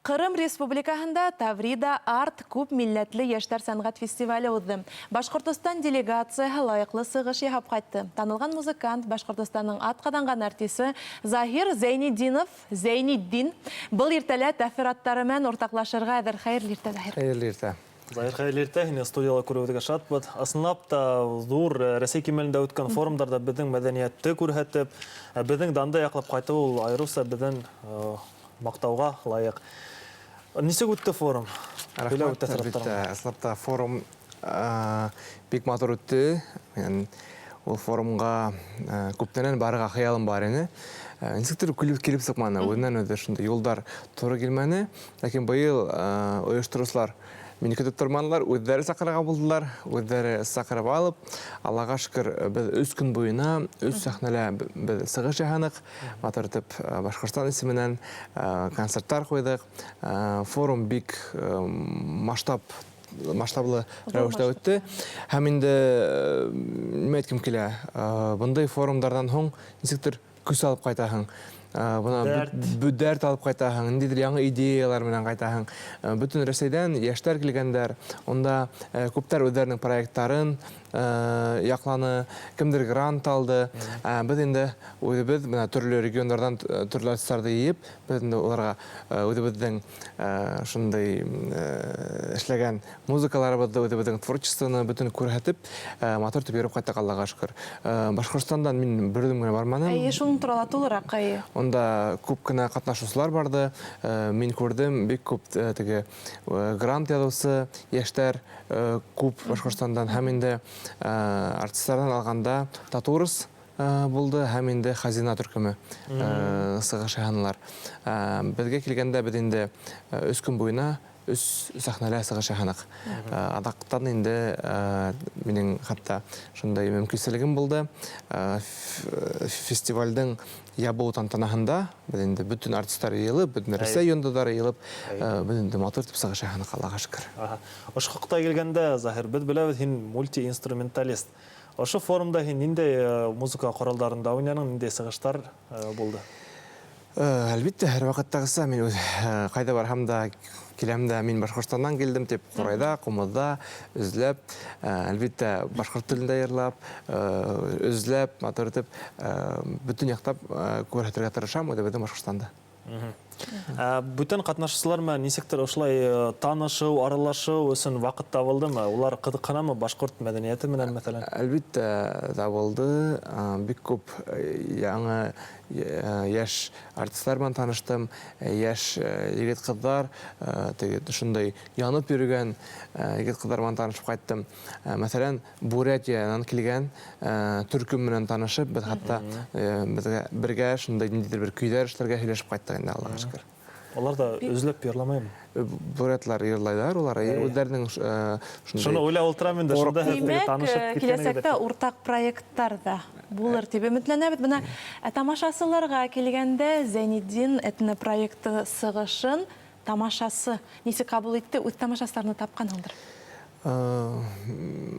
Кырым Республикаһында Таврида арт күп милләтле яшьтәр сәнгать фестивале узды. Башкортстан делегацияһы лайыклы сыгыш яһап кайтты. Танылган музыкант, Башкортстанның атказанган артисты Захир Зәйниддин был иртәлә тәфсираттары менән уртаклашырга әзер. Хәерле иртә, Захир. Хәерле иртә. Захир, хәерле иртә. Һине студияда күрүегә шатбыз. Асынлап та зур Рәсәй кимәлендә үткән форумдарда безнең мәдәниятте күрһәтеп, безнең данды яклап кайту ул айрылса безнең мактауга лайык. Нисек үтте форум? Рәхмәт. Асылапта форум бик матур үтте. Ул форумга күптәннән барырга хыялым бар иде. Нисектер килеп сыкманы. Үзеннән-үзе шундай юлдар туры килмәне. Ләкин быел оештыручылар мине көтеп тормадылар, үзләре сакырга булдылар, үзләре сакырып алып, Аллага шөкер, без 3 көн буена үз сәхнәлә без сыгыш яһадык, матур итеп Башкортстан исеменнән концертлар куйдык. Форум бик масштаблы рәвештә үтте. Һәм инде нимә әйткем килә, бундай форумдардан һоң нисектер күз алып кайтаһың. Бuna dert алып кайтаһың, ниндидер яңа идеялар менән кайтаһың. Бүтән Рәсәйдән яшьтәр килгәндәр, онда күптәр үзләренең проектларын якланы, кемдер грант алды. Без инде үзебез менә төрле регионнардан төрле артистларны йыеп, без инде уларга үзебезнең шундый эшләгән музыкаларыбызды, үзебезнең творчествоны бүтән күрһәтеп, матур итеп йөреп кайттык, Аллага шөкер. Башкортстандан мин бердәм генә бармадым. Шуның турында тулырак Онда күп кенә катнашучылар барды. Мин күрдем, бик күп теге грант язучы яшьтәр күп Башкортстандан, һәм инде артистлардан алганда Татурс булды, һәм инде Хазина төркеме сыгыш яһадылар. Безгә килгәндә без инде 3 көн буена үз сәхнәлә сыгыш яһадык. Адактан инде минең хәтта шундай мөмкинлегем булды. Фестивальдән ябу тантанаһында без инде бүтән артистлар йылып, бүтән Рәсәй йондызлары йылып, без инде матур итеп сыгыш яһадык, Аллага шөкер. Ошо хакта килгәндә, Захир, без беләбез, һин мультиинструменталист. Ошо форумда һин ниндәй музыка коралларында уйнадың, ниндәй сыгыштар булды? Әлбәттә, һәр вакыттагыса мин кайда барһам да, киләм дә, мин Башкортстаннан килдем дип, Курайда, Кумыда үзләп, әлбәттә, башкорт телендә йырлап, үзләп, матур итеп, бүтән яктап күрһәтергә тырышам үзебезнең Башкортстанда. Бүтән катнашучылар менән нисектер ошолай танышуу, аралашуу өчен вакыт табылдымы? Улар кызыкканамы башкорт мәдәнияте менән мәсәлән? Әлбәттә, табылды. Бик күп яңа яшь артистлар белән таныштым, яшь егет-кызлар, шундай янып йөргән егет-кызлар белән танышып кайттым. Мәсәлән, Бурятиядан килгән төркем менән танышып, без хәтта бергә шундай ниндидер бер көйләр эшләргә һөйләшеп кайттык инде, Аллага шөкер. Алар да үзләп йырламаймы? Бурятлар йырлайлар, улар үзләренең шундай. Шуны уйлап утырам инде, шунда танышып киткән. Киләсәктә уртак проекттар да булыр дип өметләнәбез. Менә тамашасыларга килгәндә Зәйниддин этне проекты сыгышын тамашасы нисек кабул итте, үз тамашасыларны тапканыңдыр?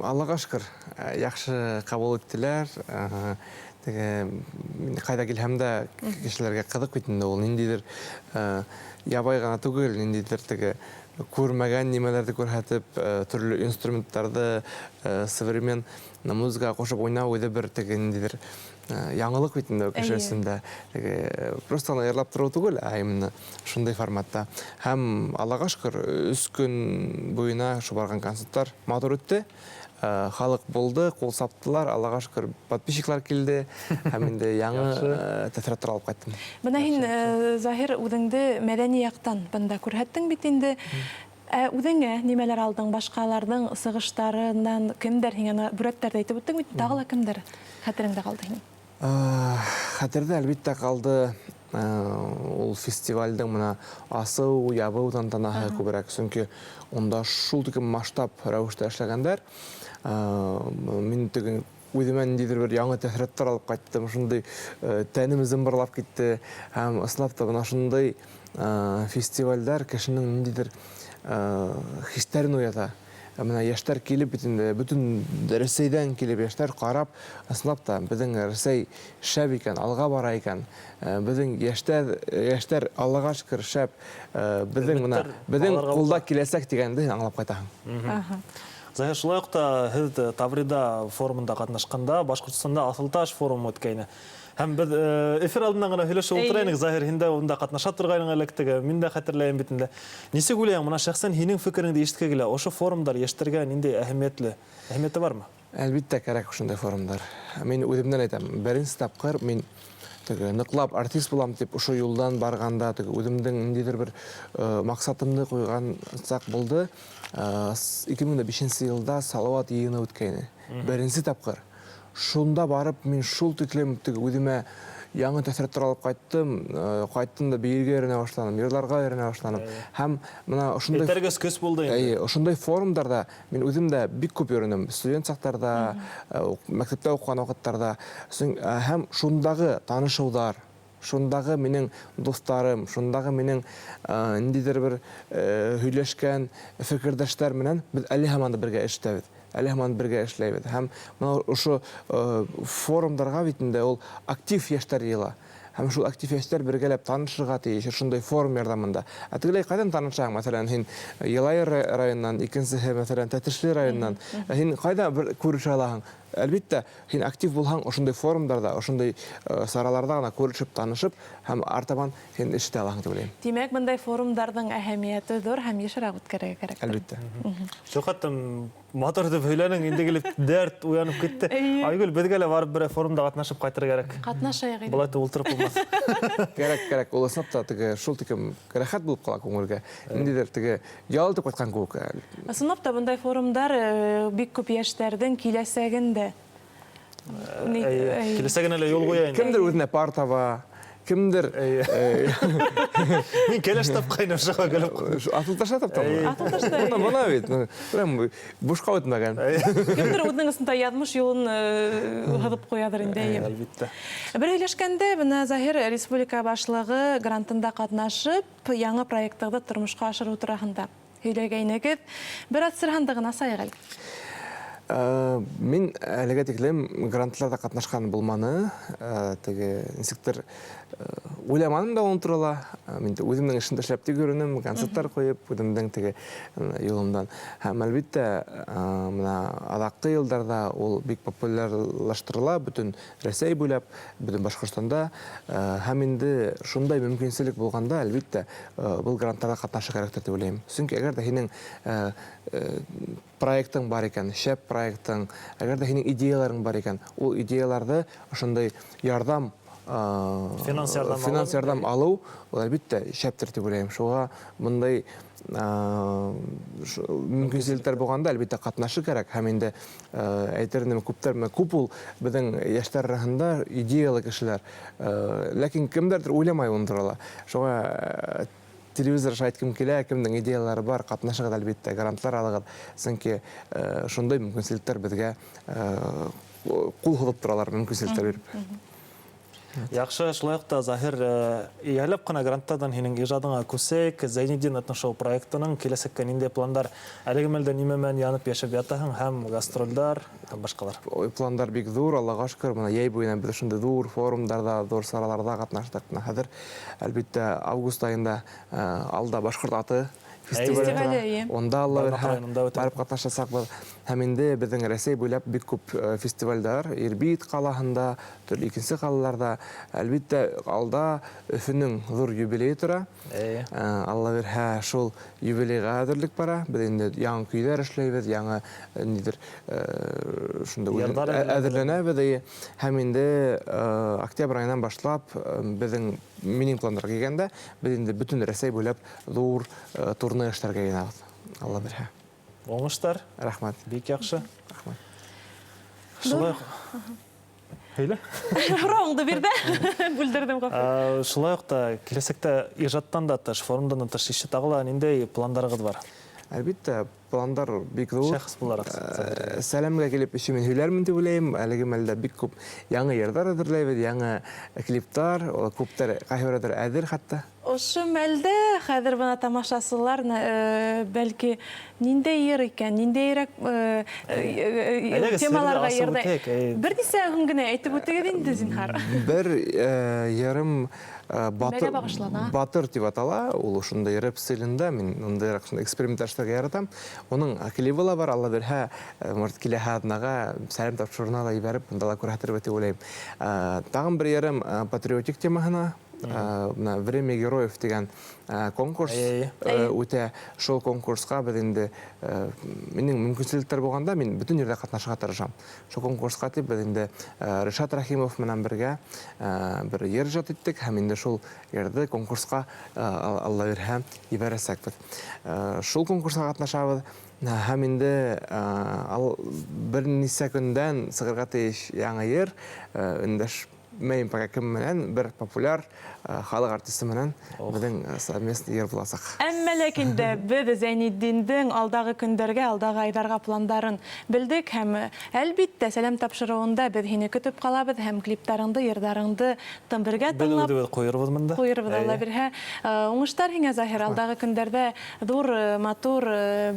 Аллага шөкер, яхшы кабул иттеләр. Кайда килһәм дә кешеләргә кызык бит инде ул, ниндидер ябай гына түгел, ниндидер теге күрмәгән нимәләрне күрһәтеп, төрле инструментларны современ музыкага кушып уйнау үзе бер теге ниндидер яңалык бит инде кешесендә. Просто йырлап тору түгел, именно шундай форматта. Һәм Аллага шөкер, 3 көн буена шу барган концертлар матур үтте. Халык булды, кул саптылар, Аллага шөкер, подписчиклар килде, һәм инде яңа тәфсиратлар алып кайттым. Менә һин, Захир, үзеңде мәдәни яктан бында күрһәттең бит инде. Үзеңә нимәләр алдың, башкаларның сыгыштарыннан кемдер һиңа бүрәттәрдә әйтеп үттең бит, тагы ла кемдер хәтереңдә калды һинең? Хәтердә әлбәттә калды. Ул фестивальдың менә асыл ябу тантанаһы күбрәк, чөнки онда шул тиклем масштаб рәвештә эшләгәннәр. Мин теге үземә ниндидер бер яңа тәфсиратлар алып кайттым, шундый тәнем зымбырлап китте, һәм ысынлап та менә шундый фестивальдәр кешенең ниндидер хисләрен уята. мына яшьтәр килеп бит инде бөтен Рәсәйдән килеп яшьтәр карап, ысынлап та безнең Рәсәй шәп икән, алга бара икән. Безнең яшьтәр Аллага шөкер шәп. Безнең кулда киләсәк дигәнде аңлап кайтаһың. Захир, шулай ук та һез Таврида форумында катнашканда, Башкортстанда Асылташ форумы үткәйне. Һәм без эфир алдыннан гына һөйләшеп утырайнык, Захир, һиндә унда катнаша торгайның электеге, мин дә хәтерләйм бит инде. Нисек уйлыйң, мына шәхсән һинең фикереңде ишеткә килә, ошо форумдар яшьтәргә нинди әһәмияте бармы? Әлбиттә кирәк шундай форумдар. Мин үземнән әйтәм, беренче тапкыр мин ныклап артист булам дип ошо юлдан барганда, үземнең ниндидер бер максатымны куйган сак булды. 2005 елда Салават йыйыны үткәйне. Беренче тапкыр. Шунда барып мин шул тиклем үземә яңа тәсәттер алып кайттым да биргә өйрәнә башладым, йырларга өйрәнә башладым. Һәм менә ошондай Тәргәс көс булды инде. Ошондай форумдарда мин үзем дә бик күп йөренем. Студент чакларда, мәктәптә укыган вакыттарда, һәм шундагы танышулар, шундагы минең достарым, шундагы минең ниндидер бер һөйләшкән фикердәшләр менән без әле һаман бергә эшләбез. Әле һаман бергә эшләйбез. Һәм менә ошо форумдарга бит инде ул актив яшьтәр йыла. Һәм шул актив яшьтәр бергәләп танышырга тиеш шундай форум ярдәмендә. Тегеләй кайдан танышаң? Мәсәлән, һин Елай районыннан, икенчесе мәсәлән Тәтешле районыннан. Һин кайда бер күрешә алаһың? Әлбиттә, һин актив булһаң, ошондай форумдарда, ошондай сараларда гына күрешеп, танышып, һәм артабан һин эштә алаһың дип уйлыйм. Димәк, мондай форумдарның әһәмияте зур һәм ешрак үткәрергә кирәк. Әлбиттә. Шухаттым мотор дип һөйләнең, инде килеп дәрт уянып китте. Айгөл, безгә лә барып бер форумда катнашып кайтырга кирәк. Катнашайык. Булай ултырып булмас. Кирәк. Ул исәптә теге шул тикем рәхәт булып кала күңелгә. Ниндидер теге ялтып кайткан күк. Ысынлап та мондай форумдар бик күп яшьтәрнең киләсәгендә. Киләсәгенә лә юл куя инде. Кемдер үзенә пар таба, кемдер Мин кәләш тапкайным шуга гөлеп. Асылташа таптымы? Асылташта. Бuna бит. Прям бушка үтмәгән. Кемдер үзенең исендә язмыш юлын һыҙып куядыр инде. Әлбиттә. Бер һөйләшкәндә, менә Захир республика башлыгы грантында катнашып, яңа проекттагы тормышка ашыру турында һөйләгәйнегез. Бер атсырһанды гына сайгыл. Мин әлегә тиклем грантларда катнашкан булманы. Теге инспектор уйламаным да ул турыла. Мин үземнең эшемдә эшләп тигеренем, концертлар куеп, үземнең теге юлымдан. Һәм әлбиттә, менә адаккы елларда ул бик популярлаштырыла бөтен Рәсәй буйлап, бөтен Башкортстанда. Һәм инде шундай мөмкинчелек булганда, әлбиттә, бу грантларда катнашырга кирәк дип уйлыйм. Чөнки әгәр дә һинең проектың бар икән, шәп проектың, әгәр дә һинең идеяларың бар икән, ул идеяларда ошондай ярдәм, финанс ярдәм алу, ул әлбиттә шәптер дип уйлыйм. Шуңа мондай мөмкинчелектәр булганда әлбиттә катнашы кирәк. Һәм инде әйтермен күп ул безнең яшьтәр арасында идеялы кешеләр. Ләкин кемдер уйламай ул турыла. Шуңа телевизор шайткым килә, кемнең идеялары бар, катнашыгыз әлбиттә, грантлар алыгыз. Сөнки шундай мөмкинчелектәр безгә кул һуҙып торалар, мөмкинчелектәр биреп. Яхшы, шулай ук та Захир, иялеп кына гранттардан һинең ижадыңа күсәк, Зәйнетдин атнашау проектының киләсәккә нинди пландар, әлеге мәлдә нимә менән янып яшәп ятаһың, һәм гастрольдар, һәм башкалар. Пландар бик зур, Аллага шөкер, менә яй буена без шундай зур форумдарда, зур сараларда катнаштык. Хәзер әлбиттә август айында алда Башкорт аты фестивале. Онда барып катнашасак был. Һәм инде безнең Рәсәй буйлап бик күп фестивальдар, Ирбит калаһында, төрле икенче калаларда, әлбиттә алда Өфөнең зур юбилее тора. Алла бирһә, шул юбилейга әзерлек бара. Без инде яңа көйләр эшләйбез, яңа нидер шунда әзерләнәбез. Һәм инде октябрь айынан башлап безнең минем планнарга килгәндә, без инде бөтен Рәсәй буйлап зур турны эшләргә янабыз. Алла бирһә. Оңыштар. Рәхмәт. Бик яхшы. Рәхмәт. Шулай. Һәйлә. Роңды бирде. Бүлдердем гафу. Шулай ук та киләсәктә ижадтан да тыш, форумдан тыш иши тагыла нинди пландарыгыз бар? Әлбиттә, пландар бик зур. Шәхес буларак. Сәламгә килеп эшеме һөйләрмен дип уйлыйм. Әлеге мәлдә бик күп яңа йырдар әзерләйбез, яңа клиптар, күптәр кайберләр әзер хәтта. Ошо мәлдә хәзер бына тамашасылар бәлки ниндәй йыр икән, ниндәйрәк темаларга йырда. Бер нисә һүн генә әйтеп үтегез инде, зинһар. Бер ярым багышлана. батыр дип атала, ул ушундай рэп стилендә, мин ундай эксперименташтарга яратам. Оның клибы ла бар, Алла берһә, может киләһә аднага сәлем тапшырына ла ибәреп, бунда күрһәтер дип уйлыйм. Тагын бер ярым патриотик темаһына, «Время героев» дигән конкурс үтә. Шул конкурска без инде минең мөмкинлекләр булганда мин бүтән җирдә катнашырга тырышам. Шул конкурска дип без инде Ришат Рахимов менән бергә бер йыр җат иттек һәм инде шул йырды конкурска Алла бирһә ибәрәсәкбез. Шул конкурска катнашабыз. Һәм инде бер нисә көндән сыгырга тиеш яңа йыр, өндәш Мәйм Пакаким менән бер популяр халык артисты менән безнең совместный йыр буласак. Әмма ләкин дә без Зәйнетдиндең алдагы көндәргә, алдагы айдарга пландарын белдек һәм әлбиттә сәлам тапшыруында без һине көтеп калабыз һәм клиптарыңды, йырдарыңды тым бергә тыңлап куйырбыз монда. Куйырбыз, Алла бирһә. Уңыштар һиңә Заһир, алдагы көндәрдә зур, матур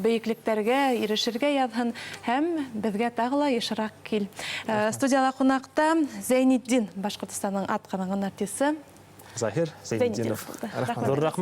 бейеклектәргә ирешергә язһын һәм безгә тагы ла ешрак кил. Студияда кунакта Зәйнетдин, Башкортстанның атказанган артисты Заһир Зәйнетдинов. Зур рәхмәт.